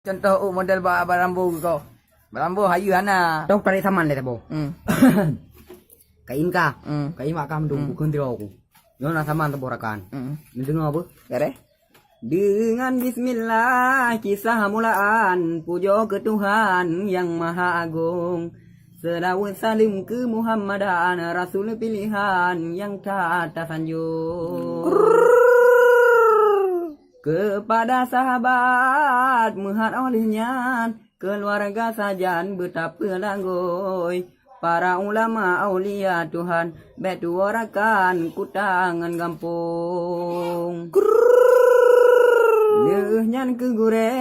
contoh model barambu kau. Barambu hayu hana. Tok pare saman le tabo. Kain ka. Kain makam dong bukan tiro aku. Yo na saman teborakan. Mendengar apa? Kare. Dengan bismillah kisah mulaan puja ke Tuhan yang Maha Agung. Selawat salim ke Muhammadan Rasul pilihan yang tak tersanjung. Kepada sahabat muhat olehnya keluarga sajan betapa langgoi. Para ulama aulia Tuhan betu orakan kutangan gampung. Leuhnyan ke gure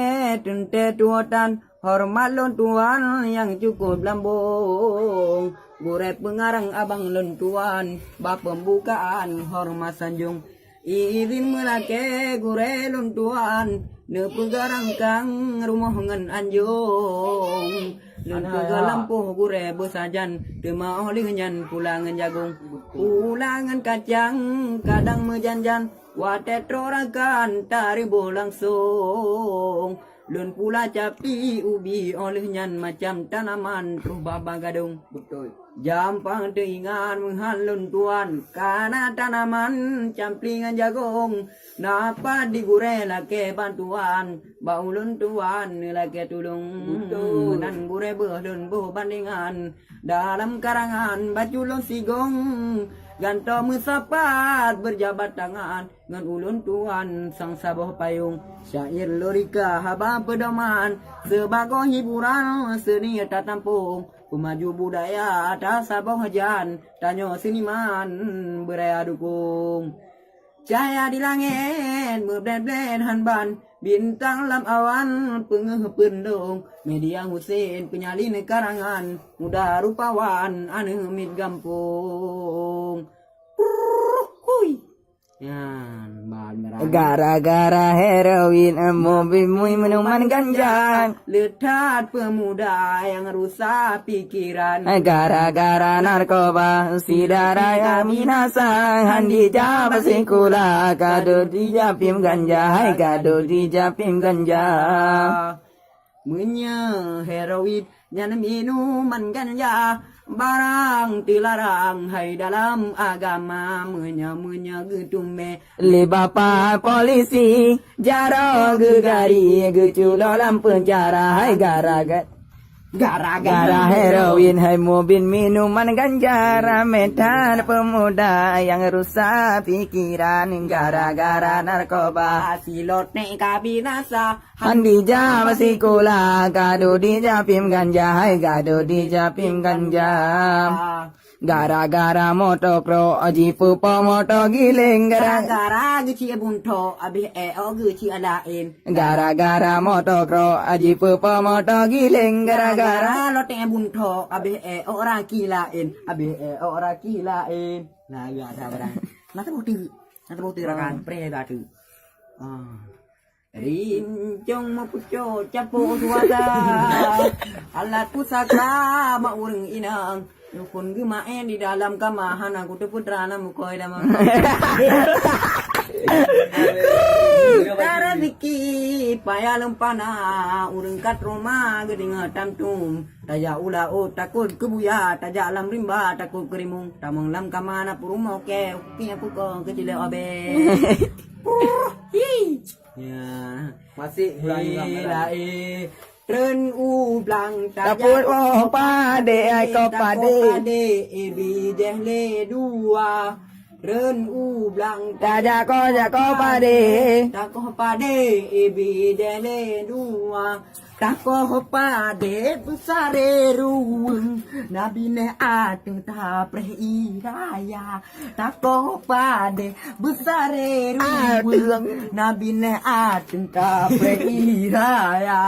tente tuotan hormat lon tuan yang cukup lambung. Gure pengarang abang lon tuan bab pembukaan hormat sanjung. Izin melake gure lon tuan ne pegarang kang rumah ngan anjung. Lon pega lampuh gure besajan tema olehnya pulangan jagung. Pulangan kacang kadang mejanjan watet rorakan taribo langsung. Lun pula capi ubi olehnya macam tanaman rubah bagadung. Betul. Jampang teringat menghalun tuan karena tanaman camplingan jagung. Napa digure lake bantuan baulun tuan lake tulung. Betul. Nan gure behlun bandingan dalam karangan baculun sigong. Ganto musapat berjabat tangan ngan ulun tuan sang saboh payung. Syair lirika haba pedoman sebagai hiburan seni tak tampung. Pemaju budaya atas saboh hajan tanyo seniman beraya dukung. Cahaya di langit berbled-bled hanban bintang lam awan pengeh pendung. Media Husin penyalin karangan muda rupawan anu mit gampung. Hui. Yan, Gara-gara heroin mobil minuman ganja. Letat pemuda yang rusak pikiran. Gara-gara narkoba si daraya minasa handi jaba singkula kado dijapim ganja. Hai kado dijapim ganja. Menya heroin yang minuman ganja. Barang dilarang hai dalam agama. Menya getume Le bapa polisi jaro gegari geculo dalam penjara. Hai gara-gara heroin hai mobil minuman ganja rametan pemuda yang rusak pikiran gara-gara narkoba silot nek kabinasa. handi jam sekolah kado dijapim ganja. Hai kado dijapim ganja. Gara-gara motokro jipu moto giling Gara-gara geci bunto abih geci alain. Gara-gara motokro jipu moto giling gara-gara lote bunto abih orang kilain. Abih orang kilain. Nah ya ada barang. Nanti bukti rakan pre batu. Rincong mapuco capo suada. Alat pusaka maureng inang. Nukun gemaen di dalam kamahan aku tu putra nama koi nama. Cara biki payah lempana urang kat rumah geding tamtum. Taja ula takut kebuya taja alam rimba takut kerimung. Tamang lam kamana purumo ke pinya puko kecil abe. Ya masih lai. Tren ublang Taput pade ai ko pade ebi dehle dua. Tren ublang jako pade tako pade ebi dehle dua. Tako pade besare ruang nabi ne atu ta preiraya. Tako pade besare ruang nabi ne atu ta preiraya.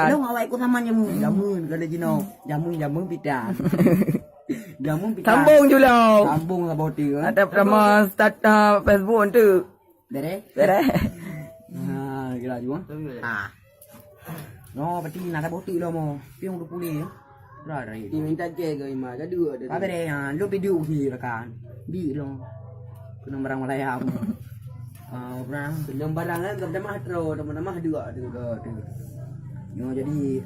Lu ngawai ku sama jamun kada jino jamun pitan. Jamun pitan. Sambung julau. Sambung aboti. Ada nama start Facebook tu. Dere. Gila juga. No, pati nada boti lo mo. Piung du puli. Rai. Di minta jaga ima ada dua ada. Apa deh lu video hi kan. Di lo. Kena barang malayam. Pernah belum barang kan tak mah tro, teman-teman dua tu. Jadi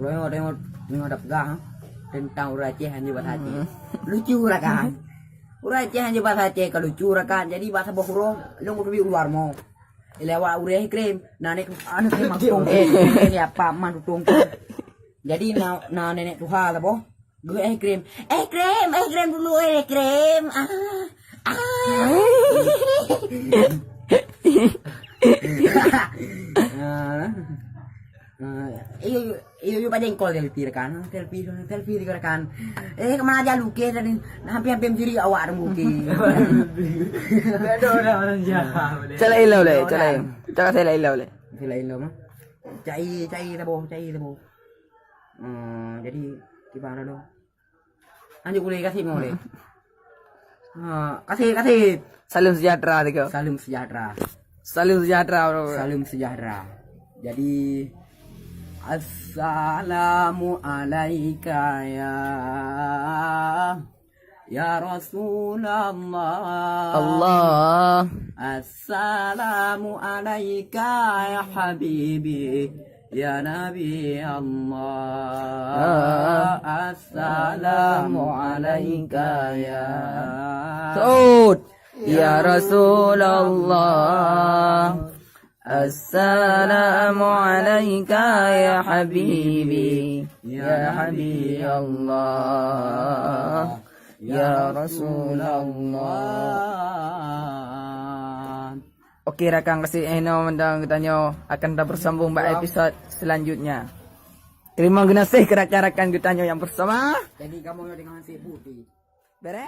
orang tengok dak pegang tentang recehan di bahasa Aceh. Lucu lah kan. Recehan di bahasa Aceh kalau lucu lah kan. Jadi bahasa bohong lu lebih luar mau. Lewat ureh krem, nenek anu krem mangkong. Ini apa man tutung. Jadi nenek tuha lah boh. Gue krem dulu krem. Iyo pada engkol selfie rekan, selfie rekan. Kemana aja lukis tadi, hampir diri awak lukis. Ada orang jahat. Cala ilaw le, cala saya ilaw le. Sila ilaw mah. Cai tabo. Jadi gimana dong? Anjuk boleh kasih mau deh. Kasih. Salam sejahtera tiko. Salam sejahtera. Salam sejahtera bro. Salam sejahtera. Jadi assalamu alaika ya Rasulullah. Allah. Assalamu alaika ya habibi ya Nabi Allah. Assalamu alaika ya Saud. Ya Rasulullah. Assalamu alayka ya habibi ya habibi Allah ya Rasulullah. Okey rakan kasih mendang kita akan bersambung pada episod selanjutnya. Terima kasih ke rakan-rakan kita yang bersama. Jadi kamu dengan si putih. Bereh?